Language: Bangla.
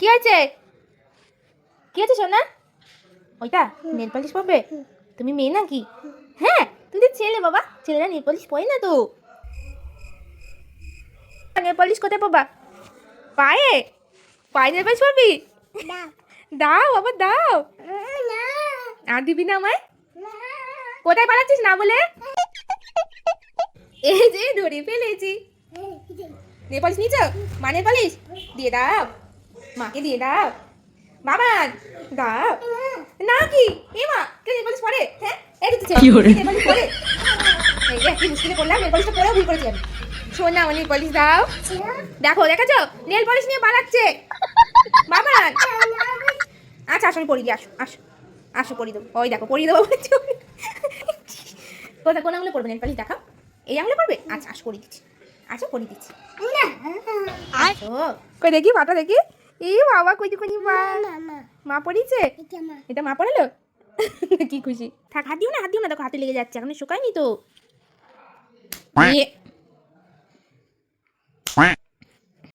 কি হয়েছে? কি হয়েছে সোনা? ওইটা নেল পালিশ পরবে? তুমি মেয়ে নাকি? হ্যাঁ, তুমি তো ছেলে বাবা। ছেলেরা নেল পালিশ পরে না তো। নেল পালিশ কোথায় পাবা? পায়ে? পায়ে নেল পালিশ পরবি? দাও বাবা দাও। আর দিবি না আমায়? কোথায় পালাচ্ছিস না বলে? এই যে ধরে ফেলেছি। নেল পালিশ নিয়েছো? মা নেল পালিশ দিয়ে দাও, মাকে দিয়ে দাও। বাবা দাও না। কি এ মা কে নেল পালিশ পরে? হ্যাঁ এই দিচ্ছে নেল পালিশ পরে। এই যে কি মুশকিলে পড়লাম, নেল পালিশটা পরেও ভুল করেছি আমি। শোন না আমার নেল পালিশ দাও। দেখো দেখেছো নেল পালিশ নিয়ে পালাচ্ছে বাবা। আচ্ছা আসো আমি পরিয়ে দিই, আসো আসো আসো পরিয়ে দেবো। ওই দেখো পরিয়ে দেবো। কোথায় কোন আঙুলে পড়বে নেল পালিশ দেখাও। এই আঙুলে পড়বে? আচ্ছা আসো পরিয়ে দিচ্ছি। আচ্ছা পরিয়ে দিচ্ছি। আসো কই দেখি পাটা দেখি। এই বাবা কই কই মা পড়িয়েছে? এটা মা পড়ালো। কি খুশি। থাক হাত দিও না, হাত দিও না, দেখো হাতে লেগে যাচ্ছে, এখন শুকায়নি তো।